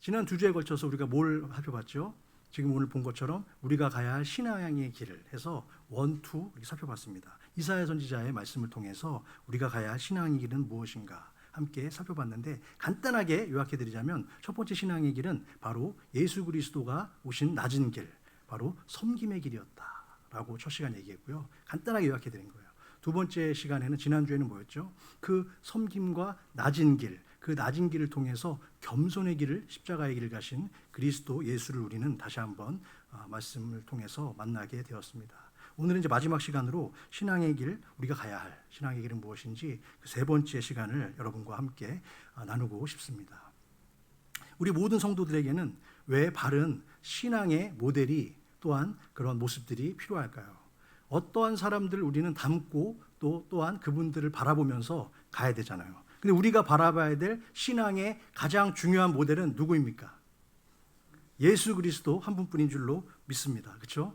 지난 2주에 걸쳐서 우리가 뭘 살펴봤죠? 지금 오늘 본 것처럼 우리가 가야 할 신앙의 길을 해서 1, 2 이렇게 살펴봤습니다. 이사야 선지자의 말씀을 통해서 우리가 가야 할 신앙의 길은 무엇인가 함께 살펴봤는데, 간단하게 요약해드리자면 첫 번째 신앙의 길은 바로 예수 그리스도가 오신 낮은 길, 바로 섬김의 길이었다라고 첫 시간 얘기했고요. 간단하게 요약해드린 거예요. 두 번째 시간에는, 지난주에는 뭐였죠? 그 섬김과 낮은 길, 그 낮은 길을 통해서 겸손의 길을, 십자가의 길을 가신 그리스도 예수를 우리는 다시 한번 말씀을 통해서 만나게 되었습니다. 오늘은 이제 마지막 시간으로 신앙의 길, 우리가 가야 할 신앙의 길은 무엇인지 그 세 번째 시간을 여러분과 함께 나누고 싶습니다. 우리 모든 성도들에게는 왜 바른 신앙의 모델이, 또한 그런 모습들이 필요할까요? 어떠한 사람들 우리는 닮고 또한 그분들을 바라보면서 가야 되잖아요. 근데 우리가 바라봐야 될 신앙의 가장 중요한 모델은 누구입니까? 예수 그리스도 한 분뿐인 줄로 믿습니다. 그렇죠?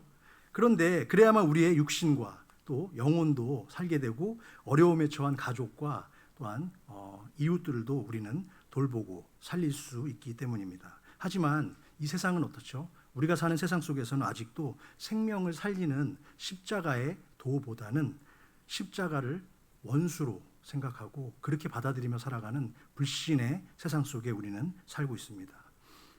그런데 그래야만 우리의 육신과 또 영혼도 살게 되고, 어려움에 처한 가족과 또한 이웃들도 우리는 돌보고 살릴 수 있기 때문입니다. 하지만 이 세상은 어떻죠? 우리가 사는 세상 속에서는 아직도 생명을 살리는 십자가의 도보다는 십자가를 원수로 생각하고 그렇게 받아들이며 살아가는 불신의 세상 속에 우리는 살고 있습니다.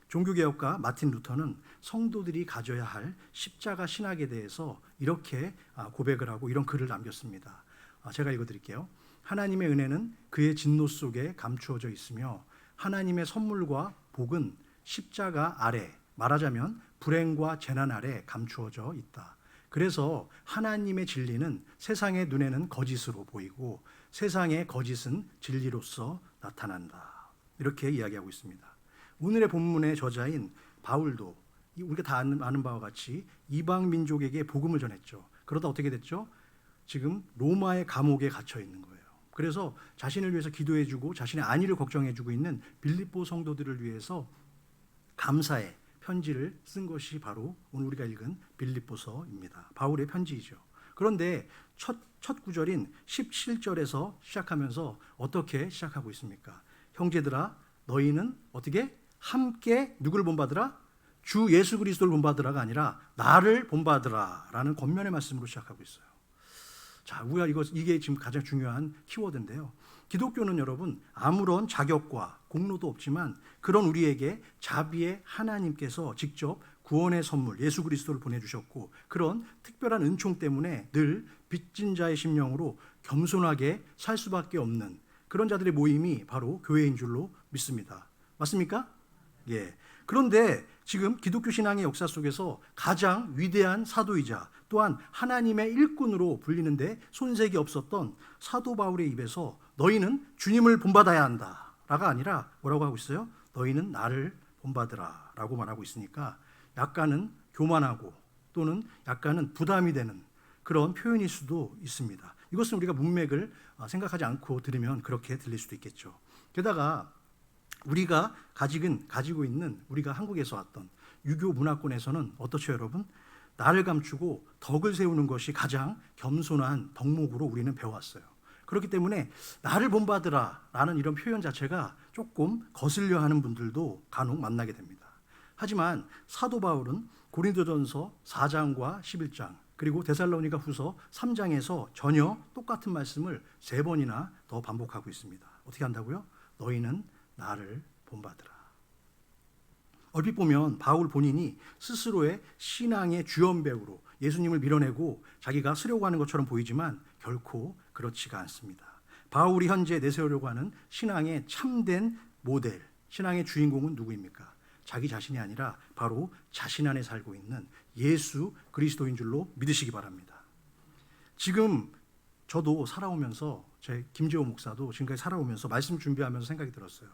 종교개혁가 마틴 루터는 성도들이 가져야 할 십자가 신학에 대해서 이렇게 고백을 하고 이런 글을 남겼습니다. 제가 읽어드릴게요. 하나님의 은혜는 그의 진노 속에 감추어져 있으며 하나님의 선물과 복은 십자가 아래, 말하자면 불행과 재난 아래 감추어져 있다. 그래서 하나님의 진리는 세상의 눈에는 거짓으로 보이고 세상의 거짓은 진리로서 나타난다. 이렇게 이야기하고 있습니다. 오늘의 본문의 저자인 바울도 우리가 다 아는 바와 같이 이방 민족에게 복음을 전했죠. 그러다 어떻게 됐죠? 지금 로마의 감옥에 갇혀 있는 거예요. 그래서 자신을 위해서 기도해주고 자신의 안위를 걱정해주고 있는 빌립보 성도들을 위해서 감사의 편지를 쓴 것이 바로 오늘 우리가 읽은 빌립보서입니다. 바울의 편지이죠. 그런데 첫 구절인 17절에서 시작하면서 어떻게 시작하고 있습니까? 형제들아, 너희는 어떻게 함께 누구를 본받으라? 주 예수 그리스도를 본받으라가 아니라 나를 본받으라 라는 권면의 말씀으로 시작하고 있어요. 자, 우리가 이게 지금 가장 중요한 키워드인데요. 기독교는 여러분 아무런 자격과 공로도 없지만 그런 우리에게 자비의 하나님께서 직접 구원의 선물 예수 그리스도를 보내주셨고, 그런 특별한 은총 때문에 늘 빚진 자의 심령으로 겸손하게 살 수밖에 없는 그런 자들의 모임이 바로 교회인 줄로 믿습니다. 맞습니까? 예. 그런데 지금 기독교 신앙의 역사 속에서 가장 위대한 사도이자 또한 하나님의 일꾼으로 불리는데 손색이 없었던 사도 바울의 입에서 너희는 주님을 본받아야 한다 라가 아니라 뭐라고 하고 있어요? 너희는 나를 본받으라 라고 말하고 있으니까 약간은 교만하고 또는 약간은 부담이 되는 그런 표현일 수도 있습니다. 이것은 우리가 문맥을 생각하지 않고 들으면 그렇게 들릴 수도 있겠죠. 게다가 우리가 가지고 있는, 우리가 한국에서 왔던 유교 문화권에서는 어떻죠 여러분? 나를 감추고 덕을 세우는 것이 가장 겸손한 덕목으로 우리는 배워왔어요. 그렇기 때문에 나를 본받으라 라는 이런 표현 자체가 조금 거슬려 하는 분들도 간혹 만나게 됩니다. 하지만 사도 바울은 고린도전서 4장과 11장 그리고 데살로니가 후서 3장에서 전혀 똑같은 말씀을 3번이나 더 반복하고 있습니다. 어떻게 한다고요? 너희는 나를 본받으라. 얼핏 보면 바울 본인이 스스로의 신앙의 주연배우로 예수님을 밀어내고 자기가 쓰려고 하는 것처럼 보이지만 결코 그렇지가 않습니다. 바울이 현재 내세우려고 하는 신앙의 참된 모델, 신앙의 주인공은 누구입니까? 자기 자신이 아니라 바로 자신 안에 살고 있는 예수 그리스도인 줄로 믿으시기 바랍니다. 지금 저도 살아오면서, 제 김재호 목사도 지금까지 살아오면서 말씀 준비하면서 생각이 들었어요.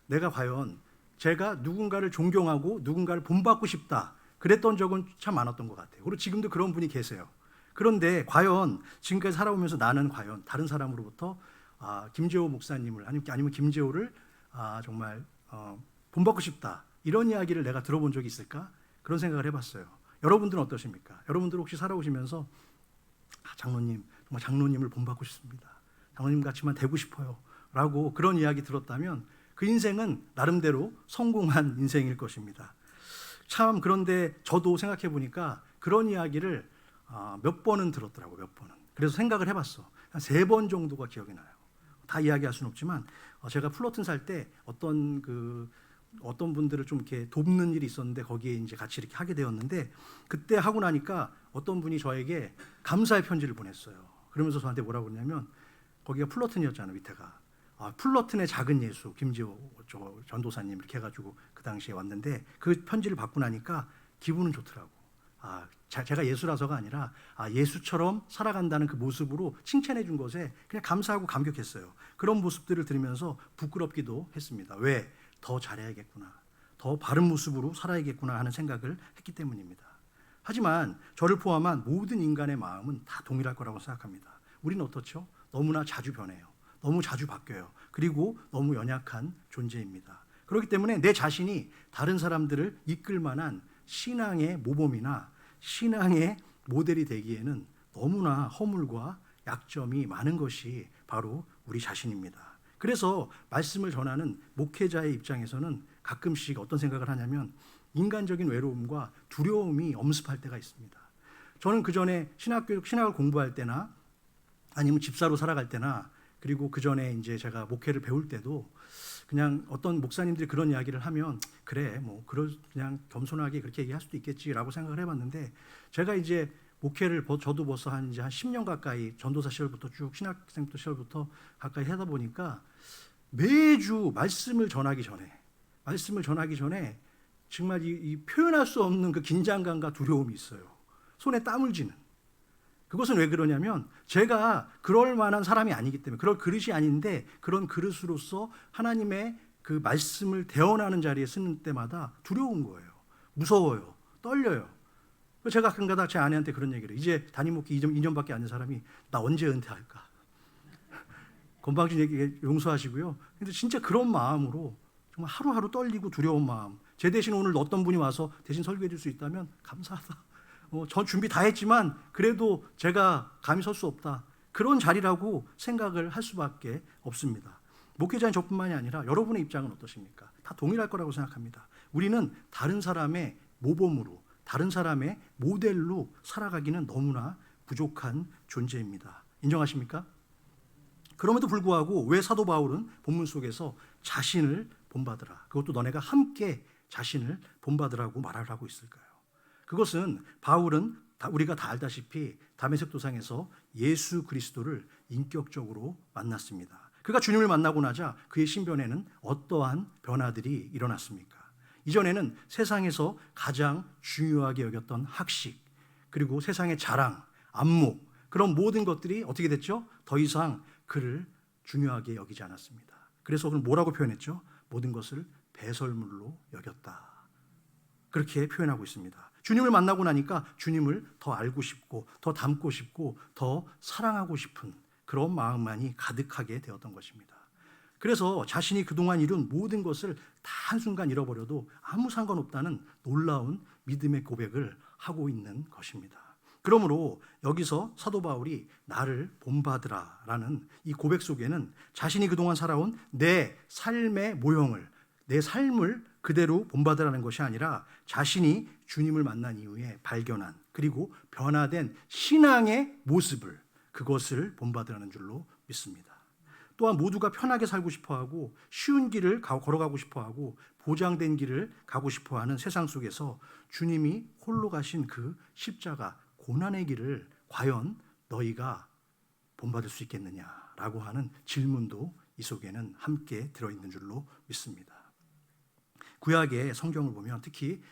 내가 과연 제가 누군가를 존경하고 누군가를 본받고 싶다 그랬던 적은 참 많았던 것 같아요. 그리고 지금도 그런 분이 계세요. 그런데 과연 지금까지 살아오면서 나는 과연 다른 사람으로부터 김재호 목사님을 아니면 김재호를 정말 본받고 싶다 이런 이야기를 내가 들어본 적이 있을까? 그런 생각을 해봤어요. 여러분들은 어떠십니까? 여러분들 혹시 살아오시면서 장로님, 정말 장로님을 본받고 싶습니다. 장로님 같이만 되고 싶어요 라고 그런 이야기 들었다면 그 인생은 나름대로 성공한 인생일 것입니다. 참 그런데 저도 생각해 보니까 그런 이야기를 몇 번은 들었더라고요. 몇 번은. 그래서 생각을 해봤어. 한 3번 정도가 기억이 나요. 다 이야기할 수는 없지만 제가 플로튼 살 때 어떤 분들을 좀 이렇게 돕는 일이 있었는데 거기에 이제 같이 이렇게 하게 되었는데 그때 하고 나니까 어떤 분이 저에게 감사의 편지를 보냈어요. 그러면서 저한테 뭐라고 그러냐면 거기가 플로튼이었잖아요. 밑에가. 플로튼의 작은 예수 김지호 전도사님 이렇게 해가지고 그 당시에 왔는데 그 편지를 받고 나니까 기분은 좋더라고. 제가 예수라서가 아니라 예수처럼 살아간다는 그 모습으로 칭찬해 준 것에 그냥 감사하고 감격했어요. 그런 모습들을 들으면서 부끄럽기도 했습니다. 왜? 더 잘해야겠구나. 더 바른 모습으로 살아야겠구나 하는 생각을 했기 때문입니다. 하지만 저를 포함한 모든 인간의 마음은 다 동일할 거라고 생각합니다. 우리는 어떻죠? 너무나 자주 변해요. 너무 자주 바뀌어요. 그리고 너무 연약한 존재입니다. 그렇기 때문에 내 자신이 다른 사람들을 이끌 만한 신앙의 모범이나 신앙의 모델이 되기에는 너무나 허물과 약점이 많은 것이 바로 우리 자신입니다. 그래서 말씀을 전하는 목회자의 입장에서는 가끔씩 어떤 생각을 하냐면 인간적인 외로움과 두려움이 엄습할 때가 있습니다. 저는 그전에 신학을 공부할 때나 아니면 집사로 살아갈 때나 그리고 그전에 이제 제가 목회를 배울 때도 그냥 어떤 목사님들이 그런 이야기를 하면 그래 그냥 겸손하게 그렇게 얘기할 수도 있겠지라고 생각을 해봤는데 제가 이제 목회를 저도 벌써 한 10년 가까이 전도사 시절부터 쭉 신학생 시절부터 가까이 하다 보니까 매주 말씀을 전하기 전에 정말 이 표현할 수 없는 그 긴장감과 두려움이 있어요. 손에 땀을 쥐는. 그것은 왜 그러냐면 제가 그럴 만한 사람이 아니기 때문에 그럴 그릇이 아닌데 그런 그릇으로서 하나님의 그 말씀을 대언하는 자리에 쓰는 때마다 두려운 거예요. 무서워요. 떨려요. 제가 가끔가다 제 아내한테 그런 얘기를 해요. 이제 담임 목회 2년밖에 안 된 사람이 나 언제 은퇴할까? 건방진 얘기 용서하시고요. 근데 진짜 그런 마음으로 정말 하루하루 떨리고 두려운 마음. 제 대신 오늘 어떤 분이 와서 대신 설교해 줄 수 있다면 감사하다. 전 준비 다 했지만 그래도 제가 감히 설 수 없다. 그런 자리라고 생각을 할 수밖에 없습니다. 목회자인 저뿐만이 아니라 여러분의 입장은 어떠십니까? 다 동일할 거라고 생각합니다. 우리는 다른 사람의 모범으로, 다른 사람의 모델로 살아가기는 너무나 부족한 존재입니다. 인정하십니까? 그럼에도 불구하고 왜 사도 바울은 본문 속에서 자신을 본받으라, 그것도 너네가 함께 자신을 본받으라고 말을 하고 있을까요? 그것은 바울은 우리가 다 알다시피 다메섹 도상에서 예수 그리스도를 인격적으로 만났습니다. 그가 주님을 만나고 나자 그의 신변에는 어떠한 변화들이 일어났습니까? 이전에는 세상에서 가장 중요하게 여겼던 학식, 그리고 세상의 자랑, 안목, 그런 모든 것들이 어떻게 됐죠? 더 이상 그를 중요하게 여기지 않았습니다. 그래서 그는 뭐라고 표현했죠? 모든 것을 배설물로 여겼다. 그렇게 표현하고 있습니다. 주님을 만나고 나니까 주님을 더 알고 싶고 더 닮고 싶고 더 사랑하고 싶은 그런 마음만이 가득하게 되었던 것입니다. 그래서 자신이 그동안 이룬 모든 것을 다 한순간 잃어버려도 아무 상관없다는 놀라운 믿음의 고백을 하고 있는 것입니다. 그러므로 여기서 사도 바울이 나를 본받으라라는 이 고백 속에는 자신이 그동안 살아온 내 삶의 모형을, 내 삶을 그대로 본받으라는 것이 아니라 자신이 주님을 만난 이후에 발견한 그리고 변화된 신앙의 모습을, 그것을 본받으라는 줄로 믿습니다. 또한 모두가 편하게 살고 싶어하고 쉬운 길을 걸어가고 싶어하고 보장된 길을 가고 싶어하는 세상 속에서 주님이 홀로 가신 그 십자가 고난의 길을 과연 너희가 본받을 수 있겠느냐라고 하는 질문도 이 속에는 함께 들어있는 줄로 믿습니다. 구약의 성경을 보면 특히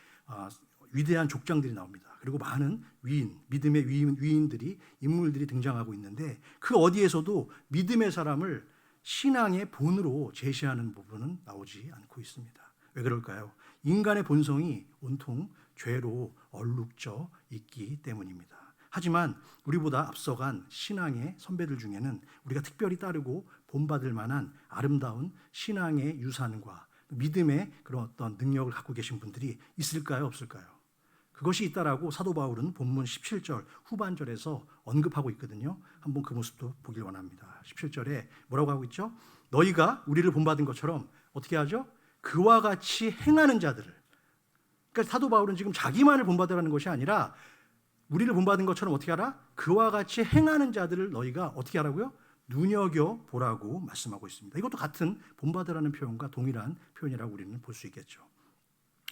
위대한 족장들이 나옵니다. 그리고 많은 위인, 믿음의 위인들이, 인물들이 등장하고 있는데 그 어디에서도 믿음의 사람을 신앙의 본으로 제시하는 부분은 나오지 않고 있습니다. 왜 그럴까요? 인간의 본성이 온통 죄로 얼룩져 있기 때문입니다. 하지만 우리보다 앞서간 신앙의 선배들 중에는 우리가 특별히 따르고 본받을 만한 아름다운 신앙의 유산과 믿음의 그런 어떤 능력을 갖고 계신 분들이 있을까요? 없을까요? 그것이 있다라고 사도 바울은 본문 17절 후반절에서 언급하고 있거든요. 한번 그 모습도 보길 원합니다. 17절에 뭐라고 하고 있죠? 너희가 우리를 본받은 것처럼 어떻게 하죠? 그와 같이 행하는 자들을. 그러니까 사도 바울은 지금 자기만을 본받으라는 것이 아니라 우리를 본받은 것처럼 어떻게 하라? 그와 같이 행하는 자들을 너희가 어떻게 하라고요? 눈여겨보라고 말씀하고 있습니다. 이것도 같은 본받으라는 표현과 동일한 표현이라고 우리는 볼 수 있겠죠.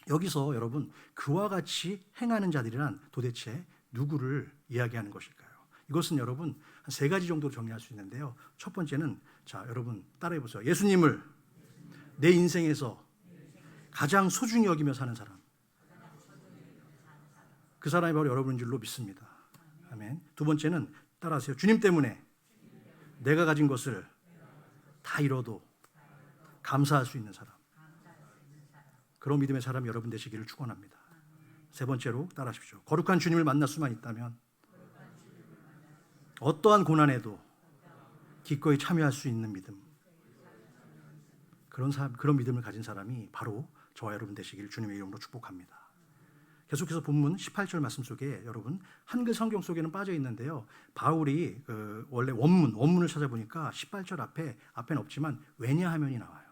여기서 여러분 그와 같이 행하는 자들이란 도대체 누구를 이야기하는 것일까요? 이것은 여러분 한 세 가지 정도로 정리할 수 있는데요. 첫 번째는 자 여러분 따라해 보세요. 예수님을 내 인생에서 가장 소중히 여기며 사는 사람. 그 사람이 바로 여러분인 줄로 믿습니다. 아멘. 두 번째는 따라하세요. 주님 때문에 내가 가진 것을 다 잃어도 감사할 수 있는 사람. 그런 믿음의 사람이 여러분 되시기를 축원합니다. 세 번째로 따라하십시오. 거룩한 주님을 만날 수만 있다면 어떠한 고난에도 기꺼이 참여할 수 있는 믿음. 그런 믿음을 가진 사람이 바로 저와 여러분 되시기를 주님의 이름으로 축복합니다. 계속해서 본문 18절 말씀 속에 여러분 한글 성경 속에는 빠져 있는데요. 바울이 원래 원문을 찾아보니까 18절 앞에는 없지만 왜냐하면이 나와요.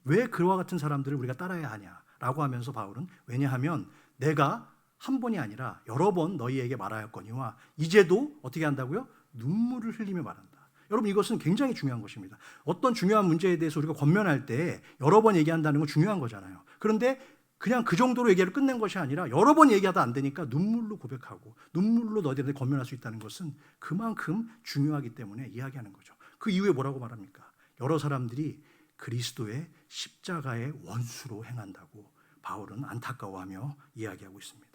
왜 그와 같은 사람들을 우리가 따라야 하냐라고 하면서 바울은 왜냐하면 내가 한 번이 아니라 여러 번 너희에게 말하였거니와 이제도 어떻게 한다고요? 눈물을 흘리며 말한다. 여러분 이것은 굉장히 중요한 것입니다. 어떤 중요한 문제에 대해서 우리가 권면할 때 여러 번 얘기한다는 건 중요한 거잖아요. 그런데 그냥 그 정도로 얘기를 끝낸 것이 아니라 여러 번 얘기하다 안 되니까 눈물로 고백하고 눈물로 너희들한테 권면할 수 있다는 것은 그만큼 중요하기 때문에 이야기하는 거죠. 그 이후에 뭐라고 말합니까? 여러 사람들이 그리스도의 십자가의 원수로 행한다고 바울은 안타까워하며 이야기하고 있습니다.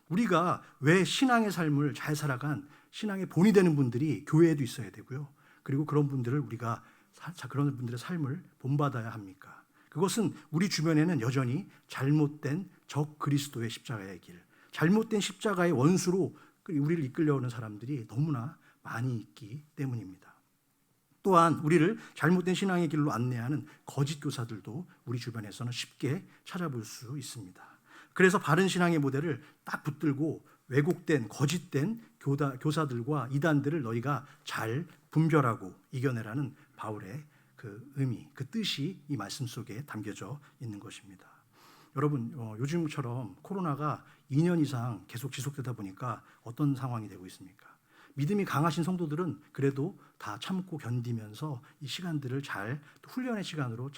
우리가 왜 신앙의 삶을 잘 살아간 신앙의 본이 되는 분들이 교회에도 있어야 되고요. 그리고 그런 분들을 우리가 그런 분들의 삶을 본받아야 합니까? 그것은 우리 주변에는 여전히 잘못된 적 그리스도의 십자가의 길, 잘못된 십자가의 원수로 우리를 이끌려오는 사람들이 너무나 많이 있기 때문입니다. 또한 우리를 잘못된 신앙의 길로 안내하는 거짓 교사들도 우리 주변에서는 쉽게 찾아볼 수 있습니다. 그래서 바른 신앙의 모델을 딱 붙들고 왜곡된 거짓된 교사들과 이단들을 너희가 잘 분별하고 이겨내라는 바울의 그 의미, 그 뜻이 이 말씀 속에 담겨져 있는 것입니다. 여러분 요즘처럼 코로나가 2년 이상 계속 지속되다 보니까 어떤 상황이 되고 있습니까? 믿음이 강하신 성도들은 그래도 다 참고 견디면서 이 시간들을 잘 훈련의 시간으로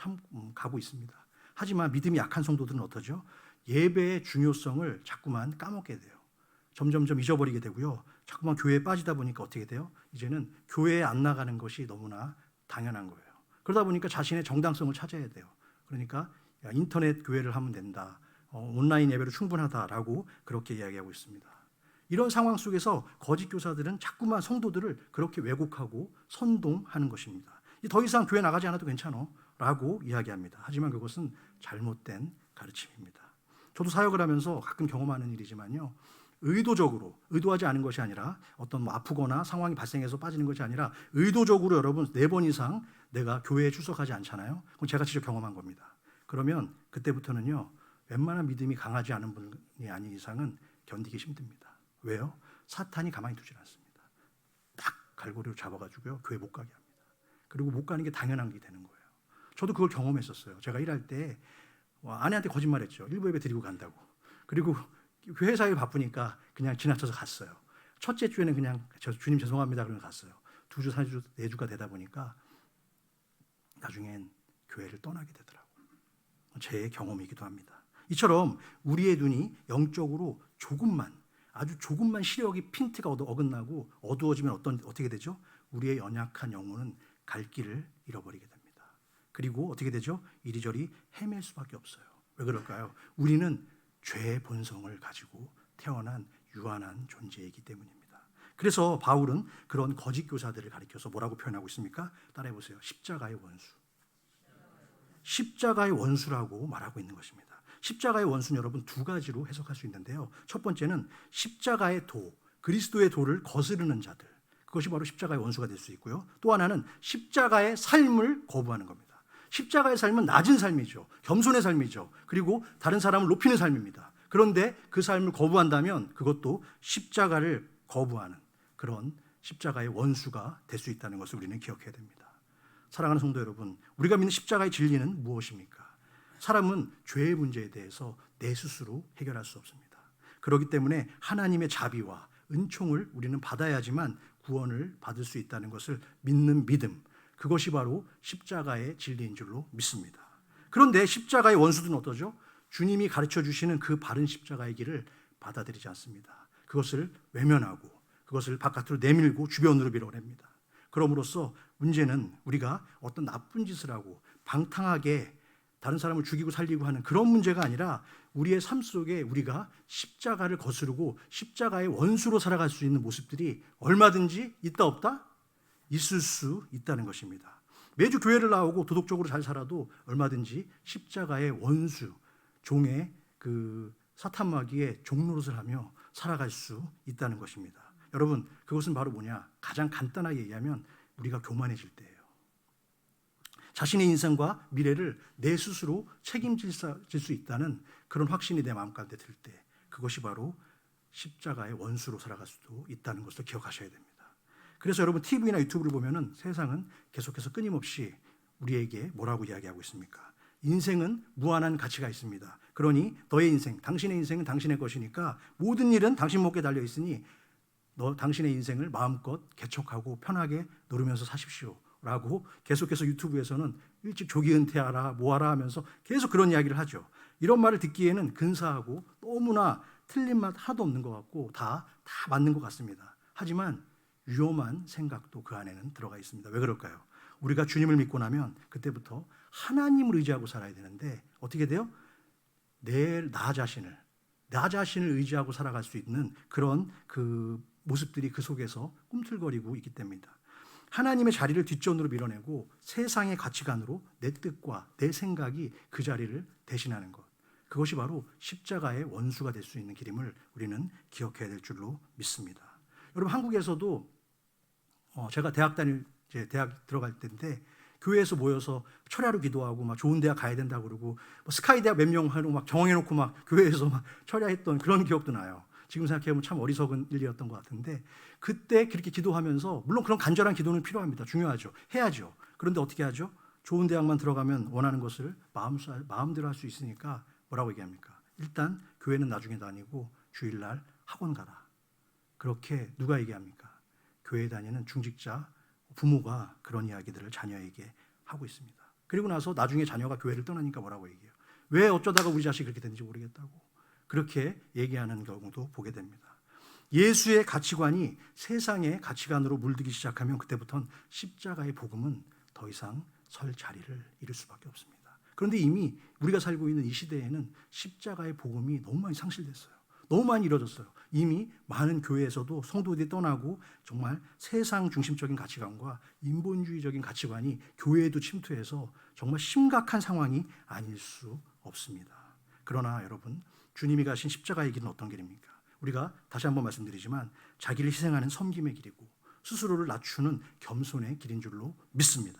가고 있습니다. 하지만 믿음이 약한 성도들은 어떠죠? 예배의 중요성을 자꾸만 까먹게 돼요. 점점점 잊어버리게 되고요. 자꾸만 교회에 빠지다 보니까 어떻게 돼요? 이제는 교회에 안 나가는 것이 너무나 당연한 거예요. 그러다 보니까 자신의 정당성을 찾아야 돼요. 그러니까 인터넷 교회를 하면 된다. 온라인 예배로 충분하다라고 그렇게 이야기하고 있습니다. 이런 상황 속에서 거짓 교사들은 자꾸만 성도들을 그렇게 왜곡하고 선동하는 것입니다. 더 이상 교회 나가지 않아도 괜찮아 라고 이야기합니다. 하지만 그것은 잘못된 가르침입니다. 저도 사역을 하면서 가끔 경험하는 일이지만요. 의도적으로, 의도하지 않은 것이 아니라 어떤 아프거나 상황이 발생해서 빠지는 것이 아니라 의도적으로 여러분 4번 이상 내가 교회에 출석하지 않잖아요. 그럼 제가 직접 경험한 겁니다. 그러면 그때부터는요. 웬만한 믿음이 강하지 않은 분이 아닌 이상은 견디기 힘듭니다. 왜요? 사탄이 가만히 두질 않습니다. 딱 갈고리로 잡아가지고요. 교회 못 가게 합니다. 그리고 못 가는 게 당연한 게 되는 거예요. 저도 그걸 경험했었어요. 제가 일할 때 아내한테 거짓말했죠. 일부 예배 드리고 간다고. 그리고 회사에 바쁘니까 그냥 지나쳐서 갔어요. 첫째 주에는 그냥 주님 죄송합니다 그러면 갔어요. 2주, 4주, 4주가 되다 보니까 나중엔 교회를 떠나게 되더라고요. 제 경험이기도 합니다. 이처럼 우리의 눈이 영적으로 아주 조금만 시력이 핀트가 어긋나고 어두워지면 어떻게 되죠? 우리의 연약한 영혼은 갈 길을 잃어버리게 됩니다. 그리고 어떻게 되죠? 이리저리 헤맬 수밖에 없어요. 왜 그럴까요? 우리는 죄의 본성을 가지고 태어난 유한한 존재이기 때문입니다. 그래서 바울은 그런 거짓 교사들을 가리켜서 뭐라고 표현하고 있습니까? 따라해 보세요. 십자가의 원수. 십자가의 원수라고 말하고 있는 것입니다. 십자가의 원수는 여러분 2가지로 해석할 수 있는데요. 첫 번째는 십자가의 도, 그리스도의 도를 거스르는 자들. 그것이 바로 십자가의 원수가 될 수 있고요. 또 하나는 십자가의 삶을 거부하는 겁니다. 십자가의 삶은 낮은 삶이죠. 겸손의 삶이죠. 그리고 다른 사람을 높이는 삶입니다. 그런데 그 삶을 거부한다면 그것도 십자가를 거부하는 그런 십자가의 원수가 될 수 있다는 것을 우리는 기억해야 됩니다. 사랑하는 성도 여러분, 우리가 믿는 십자가의 진리는 무엇입니까? 사람은 죄의 문제에 대해서 내 스스로 해결할 수 없습니다. 그렇기 때문에 하나님의 자비와 은총을 우리는 받아야지만 구원을 받을 수 있다는 것을 믿는 믿음, 그것이 바로 십자가의 진리인 줄로 믿습니다. 그런데 십자가의 원수들은 어떠죠? 주님이 가르쳐 주시는 그 바른 십자가의 길을 받아들이지 않습니다. 그것을 외면하고 그것을 바깥으로 내밀고 주변으로 밀어냅니다. 그럼으로써 문제는 우리가 어떤 나쁜 짓을 하고 방탕하게 다른 사람을 죽이고 살리고 하는 그런 문제가 아니라 우리의 삶 속에 우리가 십자가를 거스르고 십자가의 원수로 살아갈 수 있는 모습들이 얼마든지 있다 없다? 있을 수 있다는 것입니다. 매주 교회를 나오고 도덕적으로 잘 살아도 얼마든지 십자가의 원수, 종의 그 사탄마귀의 종노릇을 하며 살아갈 수 있다는 것입니다. 여러분, 그것은 바로 뭐냐? 가장 간단하게 얘기하면 우리가 교만해질 때예요. 자신의 인생과 미래를 내 스스로 책임질 수 있다는 그런 확신이 내 마음 가운데 들 때, 그것이 바로 십자가의 원수로 살아갈 수도 있다는 것을 기억하셔야 됩니다. 그래서 여러분, TV나 유튜브를 보면은 세상은 계속해서 끊임없이 우리에게 뭐라고 이야기하고 있습니까? 인생은 무한한 가치가 있습니다. 그러니 너의 인생, 당신의 인생은 당신의 것이니까 모든 일은 당신 몫에 달려 있으니 당신의 인생을 마음껏 개척하고 편하게 누리면서 사십시오 라고 계속해서 유튜브에서는 일찍 조기 은퇴하라 뭐하라 하면서 계속 그런 이야기를 하죠. 이런 말을 듣기에는 근사하고 너무나 틀린 맛 하나도 없는 것 같고 다 맞는 것 같습니다. 하지만 위험한 생각도 그 안에는 들어가 있습니다. 왜 그럴까요? 우리가 주님을 믿고 나면 그때부터 하나님을 의지하고 살아야 되는데 어떻게 돼요? 나 자신을 의지하고 살아갈 수 있는 그런 그 모습들이 그 속에서 꿈틀거리고 있기 때문입니다. 하나님의 자리를 뒷전으로 밀어내고 세상의 가치관으로 내 뜻과 내 생각이 그 자리를 대신하는 것, 그것이 바로 십자가의 원수가 될 수 있는 길임을 우리는 기억해야 될 줄로 믿습니다. 여러분, 한국에서도 제가 대학 들어갈 때인데 교회에서 모여서 철야로 기도하고 막 좋은 대학 가야 된다고 그러고 스카이 대학 몇 명 하고 막 정해놓고 막 교회에서 막 철야했던 그런 기억도 나요. 지금 생각해보면 참 어리석은 일이었던 것 같은데 그때 그렇게 기도하면서 물론 그런 간절한 기도는 필요합니다. 중요하죠. 해야죠. 그런데 어떻게 하죠? 좋은 대학만 들어가면 원하는 것을 마음대로 할 수 있으니까 뭐라고 얘기합니까? 일단 교회는 나중에 다니고 주일날 학원 가라. 그렇게 누가 얘기합니까? 교회 다니는 중직자 부모가 그런 이야기들을 자녀에게 하고 있습니다. 그리고 나서 나중에 자녀가 교회를 떠나니까 뭐라고 얘기해요? 왜 어쩌다가 우리 자식이 그렇게 됐는지 모르겠다고 그렇게 얘기하는 경우도 보게 됩니다. 예수의 가치관이 세상의 가치관으로 물들기 시작하면 그때부터는 십자가의 복음은 더 이상 설 자리를 잃을 수밖에 없습니다. 그런데 이미 우리가 살고 있는 이 시대에는 십자가의 복음이 너무 많이 상실됐어요. 너무 많이 이루어졌어요. 이미 많은 교회에서도 성도들이 떠나고 정말 세상 중심적인 가치관과 인본주의적인 가치관이 교회에도 침투해서 정말 심각한 상황이 아닐 수 없습니다. 그러나 여러분, 주님이 가신 십자가의 길은 어떤 길입니까? 우리가 다시 한번 말씀드리지만 자기를 희생하는 섬김의 길이고 스스로를 낮추는 겸손의 길인 줄로 믿습니다.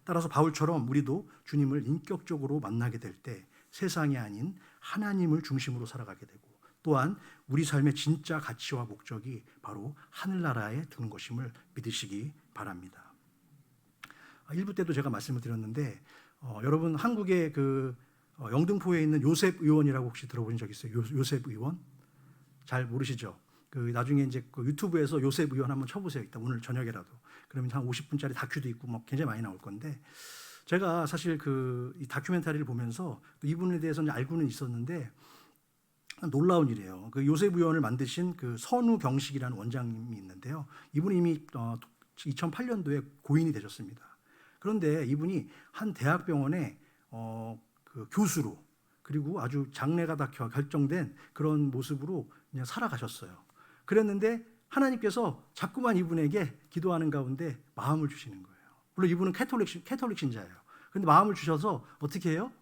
따라서 바울처럼 우리도 주님을 인격적으로 만나게 될 때 세상이 아닌 하나님을 중심으로 살아가게 되고 또한 우리 삶의 진짜 가치와 목적이 바로 하늘나라에 두는 것임을 믿으시기 바랍니다. 1부 때도 제가 말씀을 드렸는데 여러분, 한국의 그 영등포에 있는 요셉 의원이라고 혹시 들어본 적 있어요? 요셉 의원? 잘 모르시죠? 그 나중에 이제 그 유튜브에서 요셉 의원 한번 쳐보세요. 일단 오늘 저녁에라도. 그러면 한 50분짜리 다큐도 있고 막 굉장히 많이 나올 건데 제가 사실 이 다큐멘터리를 보면서 이분에 대해서는 알고는 있었는데 놀라운 일이에요. 그 요셉 의원을 만드신 그 선우병식이라는 원장님이 있는데요. 이분이 이미 2008년도에 고인이 되셨습니다. 그런데 이분이 한 대학병원에 그 교수로 그리고 아주 장래가 다 결정된 그런 모습으로 그냥 살아가셨어요. 그랬는데 하나님께서 자꾸만 이분에게 기도하는 가운데 마음을 주시는 거예요. 물론 이분은 캐톨릭 신자예요. 그런데 마음을 주셔서 어떻게 해요?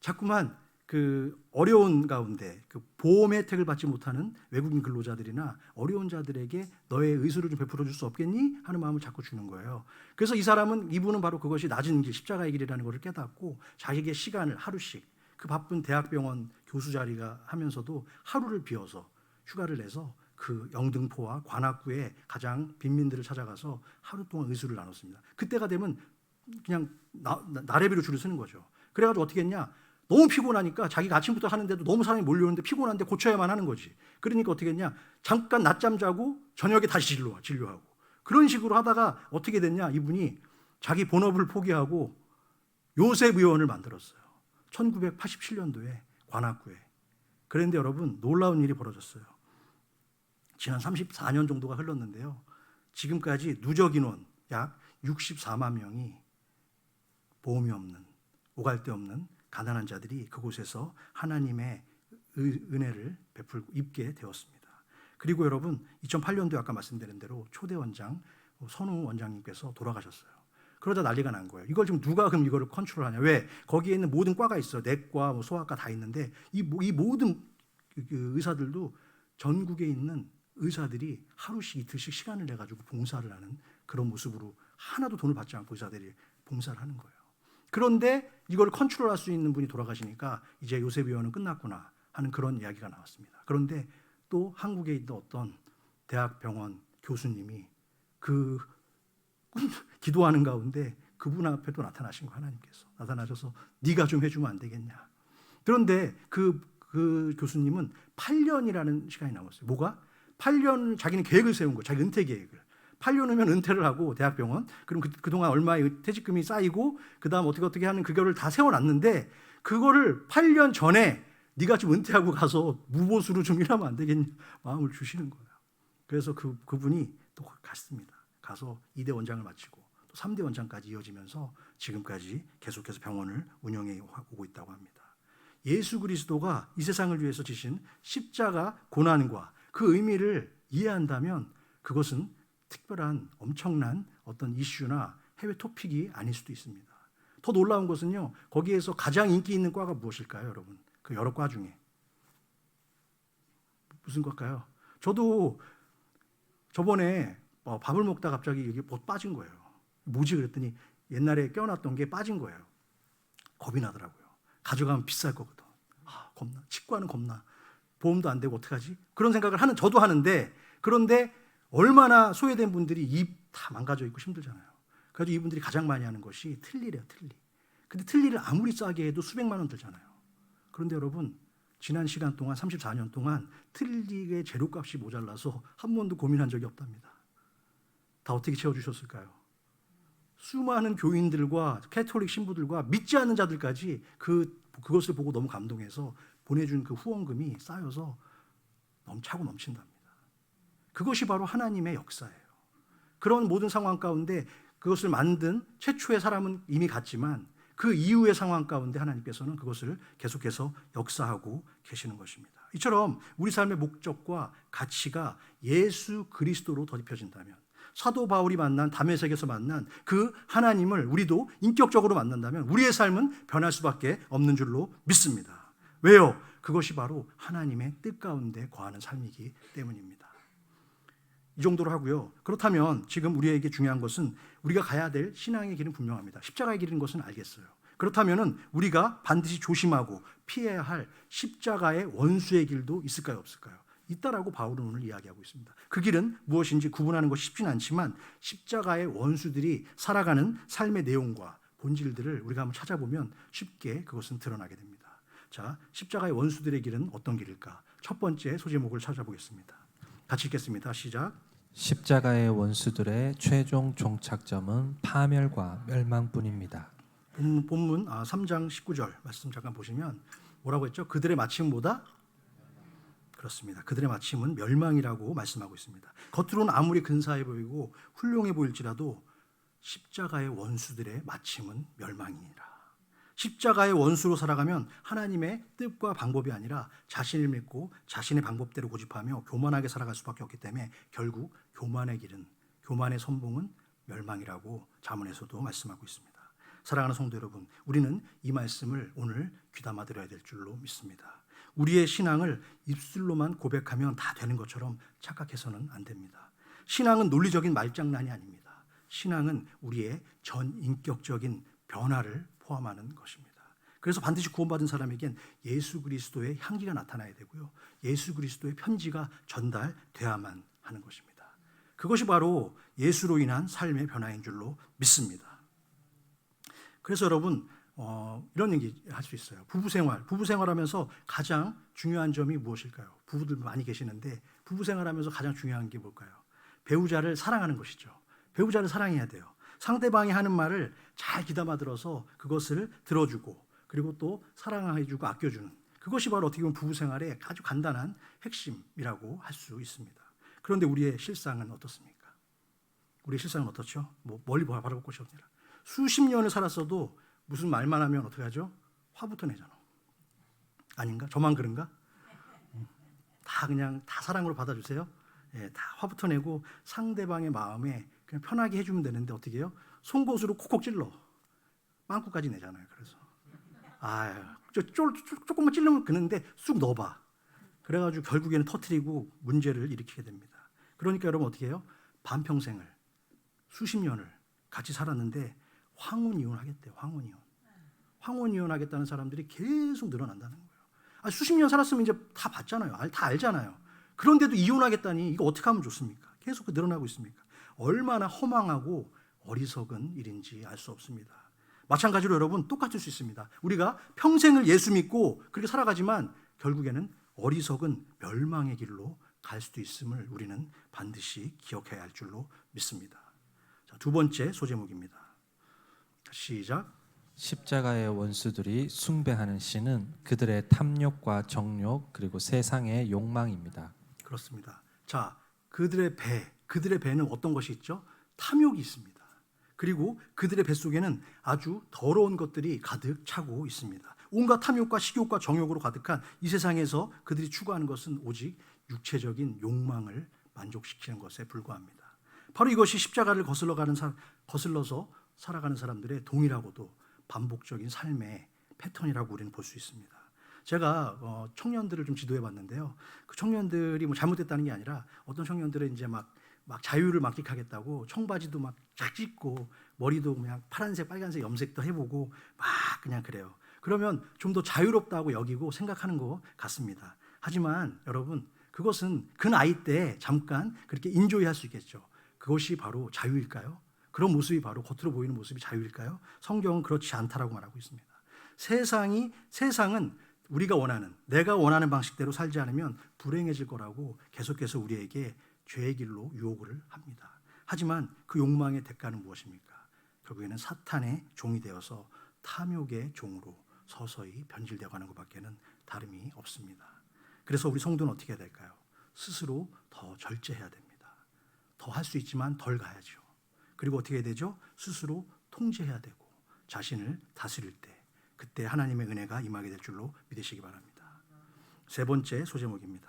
자꾸만 그 어려운 가운데 그 보험 혜택을 받지 못하는 외국인 근로자들이나 어려운 자들에게 너의 의술을 좀 베풀어 줄 수 없겠니? 하는 마음을 자꾸 주는 거예요. 그래서 이분은 바로 그것이 낮은 길, 십자가의 길이라는 것을 깨닫고 자기의 시간을 하루씩 그 바쁜 대학병원 교수 자리가 하면서도 하루를 비워서 휴가를 내서 그 영등포와 관악구의 가장 빈민들을 찾아가서 하루 동안 의술을 나눴습니다. 그때가 되면 그냥 나래비로 줄을 서는 거죠. 그래가지고 어떻게 했냐? 너무 피곤하니까 자기가 아침부터 하는데도 너무 사람이 몰려오는데 피곤한데 고쳐야만 하는 거지. 그러니까 어떻게 했냐? 잠깐 낮잠 자고 저녁에 다시 진료하고. 그런 식으로 하다가 어떻게 됐냐? 이분이 자기 본업을 포기하고 요셉 의원을 만들었어요. 1987년도에 관악구에. 그런데 여러분 놀라운 일이 벌어졌어요. 지난 34년 정도가 흘렀는데요. 지금까지 누적 인원 약 64만 명이 보험이 없는, 오갈 데 없는 가난한 자들이 그곳에서 하나님의 은혜를 베풀고 입게 되었습니다. 그리고 여러분 2008년도에 아까 말씀드린 대로 초대 원장 선우 원장님께서 돌아가셨어요. 그러자 난리가 난 거예요. 이걸 지금 누가 그럼 이거를 컨트롤하냐? 왜? 거기에 있는 모든 과가 있어요. 내과, 소아과 다 있는데 이 모든 의사들도 전국에 있는 의사들이 하루씩 이틀씩 시간을 내 가지고 봉사를 하는 그런 모습으로 하나도 돈을 받지 않고 의사들이 봉사를 하는 거예요. 그런데 이걸 컨트롤할 수 있는 분이 돌아가시니까 이제 요셉 의원은 끝났구나 하는 그런 이야기가 나왔습니다. 그런데 또 한국에 있던 어떤 대학병원 교수님이 그 기도하는 가운데 그분 앞에 또 나타나신 거 하나님께서 나타나셔서 네가 좀 해주면 안 되겠냐. 그런데 그 교수님은 8년이라는 시간이 남았어요. 뭐가? 8년 자기는 계획을 세운 거예요. 자기 은퇴 계획을. 8년 후면 은퇴를 하고 대학병원. 그럼 그동안 얼마의 퇴직금이 쌓이고 그다음 어떻게 하는 그거를 다 세워놨는데 그거를 8년 전에 네가 좀 은퇴하고 가서 무보수로 좀 일하면 안 되겠냐 마음을 주시는 거예요. 그래서 그분이 또 갔습니다. 가서 2대 원장을 마치고 또 3대 원장까지 이어지면서 지금까지 계속해서 병원을 운영해 오고 있다고 합니다. 예수 그리스도가 이 세상을 위해서 지신 십자가 고난과 그 의미를 이해한다면 그것은 특별한 엄청난 어떤 이슈나 해외 토픽이 아닐 수도 있습니다. 더 놀라운 것은요. 거기에서 가장 인기 있는 과가 무엇일까요, 여러분? 그 여러 과 중에. 무슨 과일까요? 저도 저번에 밥을 먹다 갑자기 여기 빠진 거예요. 뭐지 그랬더니 옛날에 껴놨던 게 빠진 거예요. 겁이 나더라고요. 가져가면 비쌀 거거든. 겁나. 치과는 겁나. 보험도 안 되고 어떡하지? 그런 생각을 저도 하는데 그런데 얼마나 소외된 분들이 입 다 망가져 있고 힘들잖아요. 그래서 이분들이 가장 많이 하는 것이 틀니래요, 틀니. 근데 틀니를 아무리 싸게 해도 수백만 원 들잖아요. 그런데 여러분 지난 시간 동안 34년 동안 틀니의 재료값이 모자라서 한 번도 고민한 적이 없답니다. 다 어떻게 채워주셨을까요? 수많은 교인들과 캐톨릭 신부들과 믿지 않는 자들까지 그것을 보고 너무 감동해서 보내준 그 후원금이 쌓여서 차고 넘친답니다. 그것이 바로 하나님의 역사예요. 그런 모든 상황 가운데 그것을 만든 최초의 사람은 이미 갔지만 그 이후의 상황 가운데 하나님께서는 그것을 계속해서 역사하고 계시는 것입니다. 이처럼 우리 삶의 목적과 가치가 예수 그리스도로 덧입혀진다면 사도 바울이 만난 다메섹에서 만난 그 하나님을 우리도 인격적으로 만난다면 우리의 삶은 변할 수밖에 없는 줄로 믿습니다. 왜요? 그것이 바로 하나님의 뜻 가운데 거하는 삶이기 때문입니다. 이 정도로 하고요. 그렇다면 지금 우리에게 중요한 것은 우리가 가야 될 신앙의 길은 분명합니다. 십자가의 길인 것은 알겠어요. 그렇다면 우리가 반드시 조심하고 피해야 할 십자가의 원수의 길도 있을까요? 없을까요? 있다라고 바울은 오늘 이야기하고 있습니다. 그 길은 무엇인지 구분하는 것이 쉽지는 않지만 십자가의 원수들이 살아가는 삶의 내용과 본질들을 우리가 한번 찾아보면 쉽게 그것은 드러나게 됩니다. 자, 십자가의 원수들의 길은 어떤 길일까? 첫 번째 소제목을 찾아보겠습니다. 같이 읽겠습니다. 시작. 십자가의 원수들의 최종 종착점은 파멸과 멸망뿐입니다. 본문 3장 19절 말씀 잠깐 보시면 뭐라고 했죠? 그들의 마침은 뭐다? 그렇습니다. 그들의 마침은 멸망이라고 말씀하고 있습니다. 겉으로는 아무리 근사해 보이고 훌륭해 보일지라도 십자가의 원수들의 마침은 멸망이니라. 십자가의 원수로 살아가면 하나님의 뜻과 방법이 아니라 자신을 믿고 자신의 방법대로 고집하며 교만하게 살아갈 수밖에 없기 때문에 결국 교만의 길은, 교만의 선봉은 멸망이라고 잠언에서도 말씀하고 있습니다. 사랑하는 성도 여러분, 우리는 이 말씀을 오늘 귀담아 들어야 될 줄로 믿습니다. 우리의 신앙을 입술로만 고백하면 다 되는 것처럼 착각해서는 안 됩니다. 신앙은 논리적인 말장난이 아닙니다. 신앙은 우리의 전인격적인 변화를 포함하는 것입니다. 그래서 반드시 구원받은 사람에겐 예수 그리스도의 향기가 나타나야 되고요. 예수 그리스도의 편지가 전달돼야만 하는 것입니다. 그것이 바로 예수로 인한 삶의 변화인 줄로 믿습니다. 그래서 여러분 이런 얘기 할 수 있어요. 부부 생활하면서 가장 중요한 점이 무엇일까요? 부부들 많이 계시는데 부부 생활하면서 가장 중요한 게 뭘까요? 배우자를 사랑하는 것이죠. 배우자를 사랑해야 돼요. 상대방이 하는 말을 잘 귀담아 들어서 그것을 들어주고 그리고 또 사랑해주고 아껴주는 그것이 바로 어떻게 보면 부부 생활의 아주 간단한 핵심이라고 할 수 있습니다. 그런데 우리의 실상은 어떻습니까? 우리의 실상은 어떻죠? 멀리 바라볼 곳이 없느라. 수십 년을 살았어도 무슨 말만 하면 어떻게 하죠? 화부터 내잖아. 아닌가? 저만 그런가? 다 그냥 다 사랑으로 받아주세요. 예, 다 화부터 내고 상대방의 마음에 그냥 편하게 해주면 되는데 어떻게 해요? 송곳으로 콕콕 찔러. 빵꾸까지 내잖아요. 그래서 조금만 찔르면 그는데 쑥 넣어봐. 그래가지고 결국에는 터트리고 문제를 일으키게 됩니다. 그러니까 여러분 어떻게 해요? 반평생을 수십 년을 같이 살았는데 황혼이혼하겠대요. 황혼이혼하겠다는 사람들이 계속 늘어난다는 거예요. 수십 년 살았으면 이제 다 봤잖아요. 다 알잖아요. 그런데도 이혼하겠다니 이거 어떻게 하면 좋습니까? 계속 늘어나고 있습니까? 얼마나 허망하고 어리석은 일인지 알 수 없습니다. 마찬가지로 여러분 똑같을 수 있습니다. 우리가 평생을 예수 믿고 그렇게 살아가지만 결국에는 어리석은 멸망의 길로 갈 수도 있음을 우리는 반드시 기억해야 할 줄로 믿습니다. 자, 두 번째 소제목입니다. 시작. 십자가의 원수들이 숭배하는 신은 그들의 탐욕과 정욕 그리고 세상의 욕망입니다. 그렇습니다. 자, 그들의 배는 어떤 것이 있죠? 탐욕이 있습니다. 그리고 그들의 뱃속에는 아주 더러운 것들이 가득 차고 있습니다. 온갖 탐욕과 식욕과 정욕으로 가득한 이 세상에서 그들이 추구하는 것은 오직 육체적인 욕망을 만족시키는 것에 불과합니다. 바로 이것이 십자가를 거슬러서 살아가는 사람들의 동일하고도 반복적인 삶의 패턴이라고 우리는 볼 수 있습니다. 제가 청년들을 좀 지도해 봤는데요. 그 청년들이 잘못됐다는 게 아니라 어떤 청년들은 이제 막 자유를 만끽하겠다고 청바지도 막 쫙 찢고 머리도 그냥 파란색, 빨간색 염색도 해보고 막 그냥 그래요. 그러면 좀 더 자유롭다고 여기고 생각하는 것 같습니다. 하지만 여러분 그것은 그 나이 때 잠깐 그렇게 인조이할 수 있겠죠. 그것이 바로 자유일까요? 그런 모습이 바로 겉으로 보이는 모습이 자유일까요? 성경은 그렇지 않다라고 말하고 있습니다. 세상은 우리가 내가 원하는 방식대로 살지 않으면 불행해질 거라고 계속해서 우리에게 죄의 길로 유혹을 합니다. 하지만 그 욕망의 대가는 무엇입니까? 결국에는 사탄의 종이 되어서 탐욕의 종으로 서서히 변질되어 가는 것밖에는 다름이 없습니다. 그래서 우리 성도는 어떻게 해야 될까요? 스스로 더 절제해야 됩니다. 더 할 수 있지만 덜 가야죠. 그리고 어떻게 해야 되죠? 스스로 통제해야 되고 자신을 다스릴 때 그때 하나님의 은혜가 임하게 될 줄로 믿으시기 바랍니다. 세 번째 소제목입니다.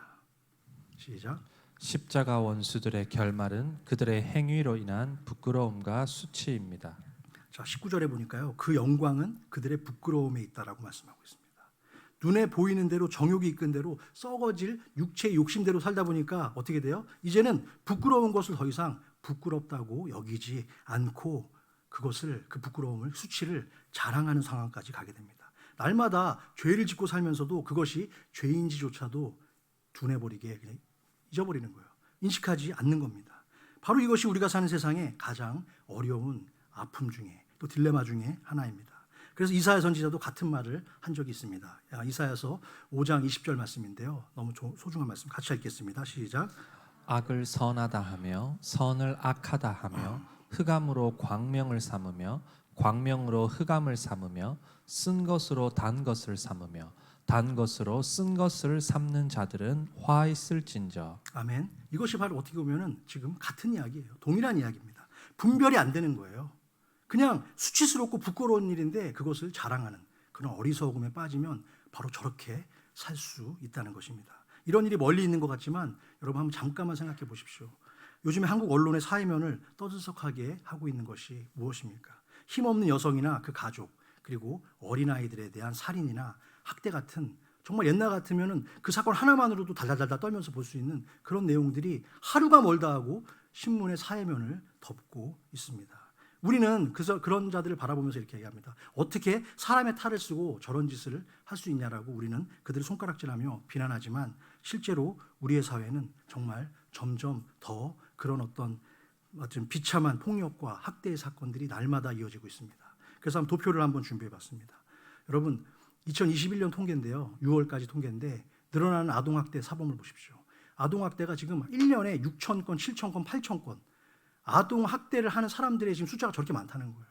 시작. 십자가 원수들의 결말은 그들의 행위로 인한 부끄러움과 수치입니다. 자, 19절에 보니까요. 그 영광은 그들의 부끄러움에 있다라고 말씀하고 있습니다. 눈에 보이는 대로 정욕이 이끈 대로 썩어질 육체의 욕심대로 살다 보니까 어떻게 돼요? 이제는 부끄러운 것을 더 이상 부끄럽다고 여기지 않고 그 부끄러움을 수치를 자랑하는 상황까지 가게 됩니다. 날마다 죄를 짓고 살면서도 그것이 죄인지조차도 둔해버리게 그냥 잊어버리는 거예요. 인식하지 않는 겁니다. 바로 이것이 우리가 사는 세상의 가장 어려운 아픔 중에 또 딜레마 중에 하나입니다. 그래서 이사야 선지자도 같은 말을 한 적이 있습니다. 이사야서 5장 20절 말씀인데요. 너무 소중한 말씀 같이 읽겠습니다. 시작. 악을 선하다 하며 선을 악하다 하며 흑암으로 광명을 삼으며 광명으로 흑암을 삼으며 쓴 것으로 단 것을 삼으며 단 것으로 쓴 것을 삼는 자들은 화 있을진저. 아멘. 이것이 바로 어떻게 보면은 지금 같은 이야기예요. 동일한 이야기입니다. 분별이 안 되는 거예요. 그냥 수치스럽고 부끄러운 일인데 그것을 자랑하는 그런 어리석음에 빠지면 바로 저렇게 살 수 있다는 것입니다. 이런 일이 멀리 있는 것 같지만 여러분 한번 잠깐만 생각해 보십시오. 요즘에 한국 언론의 사회면을 떠들썩하게 하고 있는 것이 무엇입니까? 힘없는 여성이나 그 가족 그리고 어린아이들에 대한 살인이나 학대 같은 정말 옛날 같으면은 그 사건 하나만으로도 달달달달 떨면서 볼 수 있는 그런 내용들이 하루가 멀다 하고 신문의 사회면을 덮고 있습니다. 우리는 그런 자들을 바라보면서 이렇게 얘기합니다. 어떻게 사람의 탈을 쓰고 저런 짓을 할 수 있냐라고 우리는 그들을 손가락질하며 비난하지만 실제로 우리의 사회는 정말 점점 더 그런 어떤 비참한 폭력과 학대의 사건들이 날마다 이어지고 있습니다. 그래서 도표를 한번 준비해 봤습니다. 여러분 2021년 통계인데요. 6월까지 통계인데 늘어나는 아동학대 사범을 보십시오. 아동학대가 지금 1년에 6천 건, 7천 건, 8천 건 아동학대를 하는 사람들의 지금 숫자가 저렇게 많다는 거예요.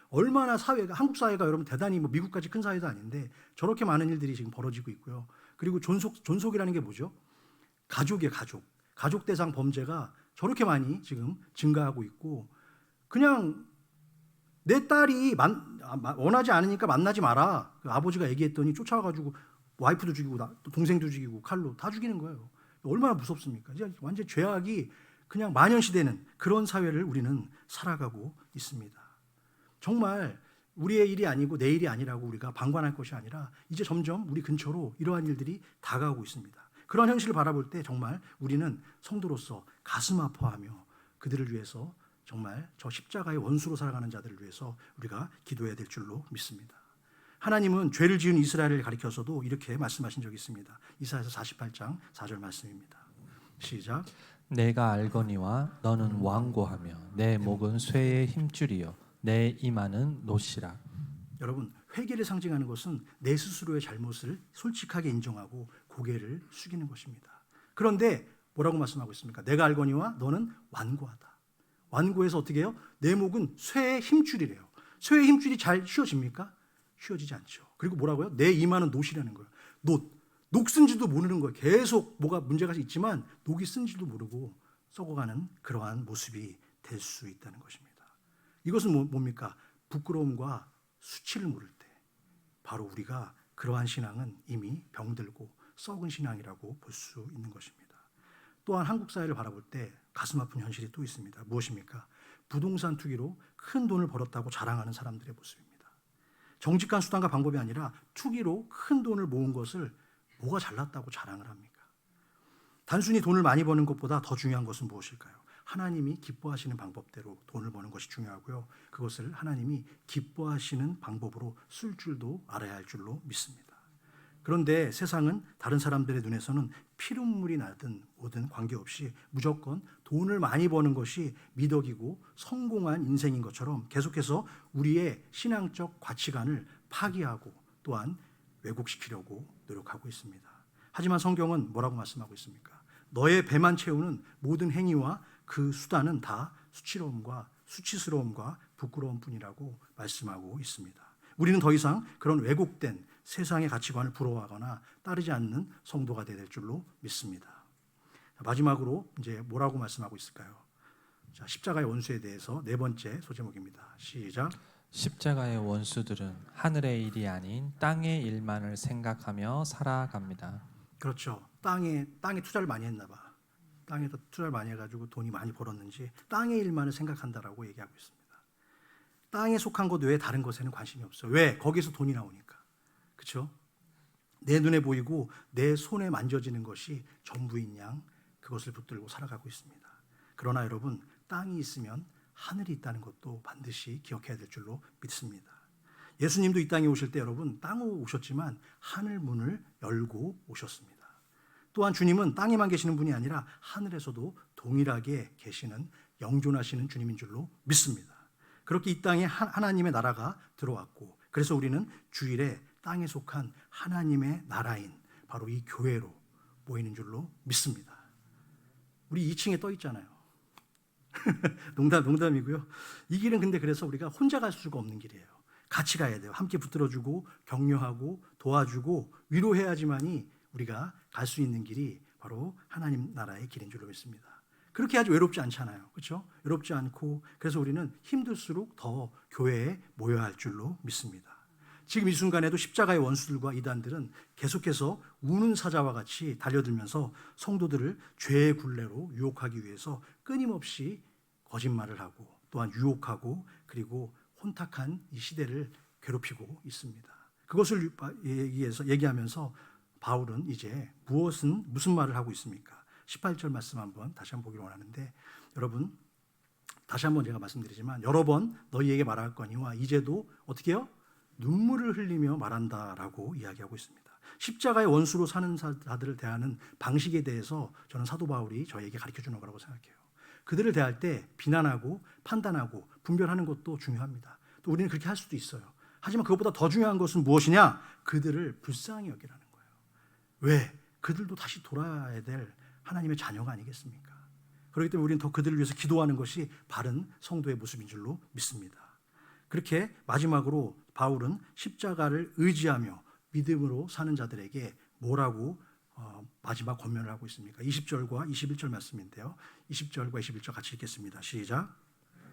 얼마나 사회가, 한국 사회가 여러분 대단히 뭐 미국까지 큰 사회도 아닌데 저렇게 많은 일들이 지금 벌어지고 있고요. 그리고 존속이라는 게 뭐죠? 가족이에요, 가족. 가족 대상 범죄가 저렇게 많이 지금 증가하고 있고 그냥 내 딸이 원하지 않으니까 만나지 마라. 그 아버지가 얘기했더니 쫓아와가지고 와이프도 죽이고 또 동생도 죽이고 칼로 다 죽이는 거예요. 얼마나 무섭습니까? 이제 완전 죄악이 그냥 만연시되는 그런 사회를 우리는 살아가고 있습니다. 정말 우리의 일이 아니고 내 일이 아니라고 우리가 방관할 것이 아니라 이제 점점 우리 근처로 이러한 일들이 다가오고 있습니다. 그런 현실을 바라볼 때 정말 우리는 성도로서 가슴 아파하며 그들을 위해서 정말 저 십자가의 원수로 살아가는 자들을 위해서 우리가 기도해야 될 줄로 믿습니다. 하나님은 죄를 지은 이스라엘을 가리켜서도 이렇게 말씀하신 적이 있습니다. 이사야서 48장 4절 말씀입니다. 시작. 내가 알거니와 너는 완고하며 내 목은 쇠의 힘줄이요 내 이마는 노시라. 여러분 회개를 상징하는 것은 내 스스로의 잘못을 솔직하게 인정하고 고개를 숙이는 것입니다. 그런데 뭐라고 말씀하고 있습니까? 내가 알거니와 너는 완고하다. 완고해서 어떻게 해요? 내 목은 쇠의 힘줄이래요. 쇠의 힘줄이 잘 휘어집니까? 휘어지지 않죠. 그리고 뭐라고요? 내 이마는 노시라는 거예요. 녹 쓴지도 모르는 거예요. 계속 뭐가 문제가 있지만 녹이 쓴지도 모르고 썩어가는 그러한 모습이 될 수 있다는 것입니다. 이것은 뭡니까? 부끄러움과 수치를 모를 때 바로 우리가 그러한 신앙은 이미 병들고 썩은 신앙이라고 볼 수 있는 것입니다. 또한 한국 사회를 바라볼 때 가슴 아픈 현실이 또 있습니다. 무엇입니까? 부동산 투기로 큰 돈을 벌었다고 자랑하는 사람들의 모습입니다. 정직한 수단과 방법이 아니라 투기로 큰 돈을 모은 것을 뭐가 잘났다고 자랑을 합니까? 단순히 돈을 많이 버는 것보다 더 중요한 것은 무엇일까요? 하나님이 기뻐하시는 방법대로 돈을 버는 것이 중요하고요. 그것을 하나님이 기뻐하시는 방법으로 쓸 줄도 알아야 할 줄로 믿습니다. 그런데 세상은 다른 사람들의 눈에서는 피눈물이 나든 뭐든 관계없이 무조건 돈을 많이 버는 것이 미덕이고 성공한 인생인 것처럼 계속해서 우리의 신앙적 가치관을 파기하고 또한 왜곡시키려고 노력하고 있습니다. 하지만 성경은 뭐라고 말씀하고 있습니까? 너의 배만 채우는 모든 행위와 그 수단은 다 수치로움과 수치스러움과 부끄러움뿐이라고 말씀하고 있습니다. 우리는 더 이상 그런 왜곡된 세상의 가치관을 부러워하거나 따르지 않는 성도가 되어야 될 줄로 믿습니다. 마지막으로 이제 뭐라고 말씀하고 있을까요? 자, 십자가의 원수에 대해서 네 번째 소제목입니다. 시작. 십자가의 원수들은 하늘의 일이 아닌 땅의 일만을 생각하며 살아갑니다. 그렇죠. 땅에 투자를 많이 했나 봐. 땅에다 투자를 많이 해가지고 돈이 많이 벌었는지 땅의 일만을 생각한다라고 얘기하고 있습니다. 땅에 속한 것 외에 다른 것에는 관심이 없어요. 왜? 거기서 돈이 나오니까. 그렇죠? 내 눈에 보이고 내 손에 만져지는 것이 전부인 양 그것을 붙들고 살아가고 있습니다. 그러나 여러분 땅이 있으면 하늘이 있다는 것도 반드시 기억해야 될 줄로 믿습니다. 예수님도 이 땅에 오실 때 여러분 땅으로 오셨지만 하늘 문을 열고 오셨습니다. 또한 주님은 땅에만 계시는 분이 아니라 하늘에서도 동일하게 계시는 영존하시는 주님인 줄로 믿습니다. 그렇게 이 땅에 하나님의 나라가 들어왔고 그래서 우리는 주일에 땅에 속한 하나님의 나라인 바로 이 교회로 모이는 줄로 믿습니다. 우리 2층에 떠 있잖아요. 농담이고요. 이 길은 근데 그래서 우리가 혼자 갈 수가 없는 길이에요. 같이 가야 돼요. 함께 붙들어주고 격려하고 도와주고 위로해야지만이 우리가 갈 수 있는 길이 바로 하나님 나라의 길인 줄로 믿습니다. 그렇게 아주 외롭지 않잖아요. 그렇죠? 외롭지 않고 그래서 우리는 힘들수록 더 교회에 모여야 할 줄로 믿습니다. 지금 이 순간에도 십자가의 원수들과 이단들은 계속해서 우는 사자와 같이 달려들면서 성도들을 죄의 굴레로 유혹하기 위해서 끊임없이 거짓말을 하고 또한 유혹하고 그리고 혼탁한 이 시대를 괴롭히고 있습니다. 그것을 얘기하면서 바울은 이제 무슨 말을 하고 있습니까? 18절 말씀 한번 다시 한번 보기를 원하는데 여러분 다시 한번 제가 말씀드리지만 여러 번 너희에게 말할 거니와 이제도 어떻게 해요? 눈물을 흘리며 말한다라고 이야기하고 있습니다. 십자가의 원수로 사는 자들을 대하는 방식에 대해서 저는 사도 바울이 저에게 가르쳐주는 거라고 생각해요. 그들을 대할 때 비난하고 판단하고 분별하는 것도 중요합니다. 또 우리는 그렇게 할 수도 있어요. 하지만 그것보다 더 중요한 것은 무엇이냐? 그들을 불쌍히 여기라는 거예요. 왜? 그들도 다시 돌아야 될 하나님의 자녀가 아니겠습니까? 그렇기 때문에 우리는 더 그들을 위해서 기도하는 것이 바른 성도의 모습인 줄로 믿습니다. 그렇게 마지막으로 바울은 십자가를 의지하며 믿음으로 사는 자들에게 뭐라고 마지막 권면을 하고 있습니까? 20절과 21절 말씀인데요. 20절과 21절 같이 읽겠습니다. 시작.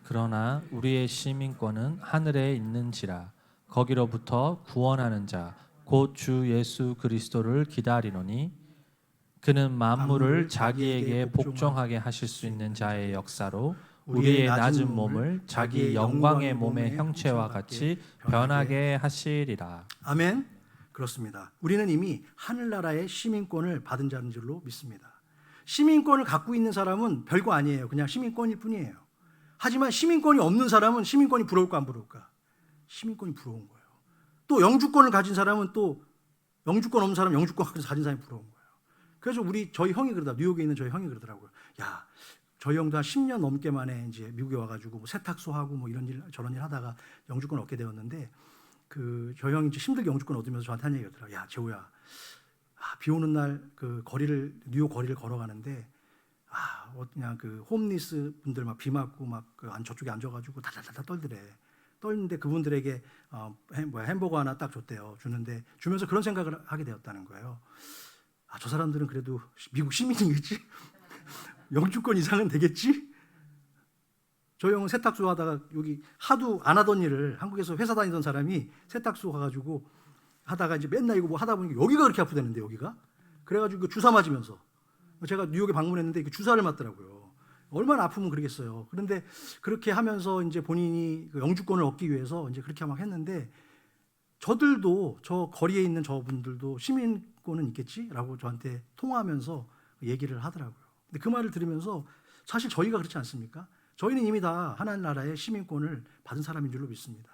그러나 우리의 시민권은 하늘에 있는지라 거기로부터 구원하는 자 곧 주 예수 그리스도를 기다리노니 그는 만물을 자기에게 복종하게 하실 수 있는 자의 역사로 우리의 낮은 몸을 자기 영광의 몸의 형체와 같이 변하게 하시리라. 아멘. 그렇습니다. 우리는 이미 하늘나라의 시민권을 받은 자인 줄로 믿습니다. 시민권을 갖고 있는 사람은 별거 아니에요. 그냥 시민권일 뿐이에요. 하지만 시민권이 없는 사람은 시민권이 부러울까 안 부러울까? 시민권이 부러운 거예요. 또 영주권을 가진 사람은 또 영주권 없는 사람 영주권 가진 사람이 부러운 거예요. 그래서 저희 형이 그러다 뉴욕에 있는 저희 형이 그러더라고요. 야, 저희 형도 한 10년 넘게 만에 이제 미국에 와가지고 뭐 세탁소 하고 뭐 이런 일 저런 일 하다가 영주권 얻게 되었는데 저희 형이 이제 힘들게 영주권 얻으면서 저한테 한 얘기가 있더라고요. 야, 재호야, 비 오는 날 뉴욕 거리를 걸어가는데 그냥 홈리스 분들 막 비 맞고 막 저쪽에 앉아가지고 다다다다 떨는데 그분들에게 햄버거 하나 딱 줬대요. 주면서 그런 생각을 하게 되었다는 거예요. 저 사람들은 그래도 미국 시민이겠지? 영주권 이상은 되겠지? 저희 형은 세탁소 하다가 여기 하도 안 하던 일을 한국에서 회사 다니던 사람이 세탁소 가가지고 하다가 이제 맨날 이거 뭐 하다 보니까 여기가 그렇게 아프다는데 여기가? 그래가지고 주사 맞으면서 제가 뉴욕에 방문했는데 주사를 맞더라고요. 얼마나 아프면 그러겠어요. 그런데 그렇게 하면서 이제 본인이 영주권을 얻기 위해서 이제 그렇게 막 했는데 저들도 저 거리에 있는 저분들도 시민권은 있겠지라고 저한테 통화하면서 얘기를 하더라고요. 근데 그 말을 들으면서 사실 저희가 그렇지 않습니까? 저희는 이미 다 하나님 나라의 시민권을 받은 사람인 줄로 믿습니다.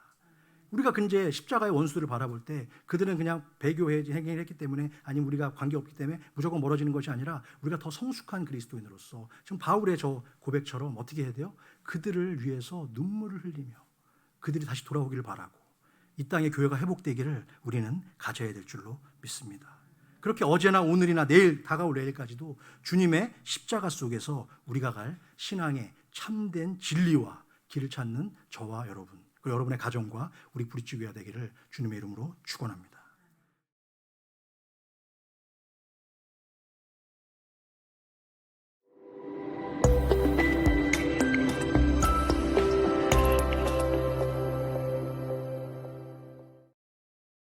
우리가 이제 십자가의 원수들을 바라볼 때 그들은 그냥 배교 행위를 했기 때문에 아니면 우리가 관계없기 때문에 무조건 멀어지는 것이 아니라 우리가 더 성숙한 그리스도인으로서 지금 바울의 저 고백처럼 어떻게 해야 돼요? 그들을 위해서 눈물을 흘리며 그들이 다시 돌아오기를 바라고 이 땅의 교회가 회복되기를 우리는 가져야 될 줄로 믿습니다. 그렇게 어제나 오늘이나 내일 다가올 내일까지도 주님의 십자가 속에서 우리가 갈 신앙의 참된 진리와 길을 찾는 저와 여러분 그리고 여러분의 가정과 우리 부르짖어야 되기를 주님의 이름으로 축원합니다.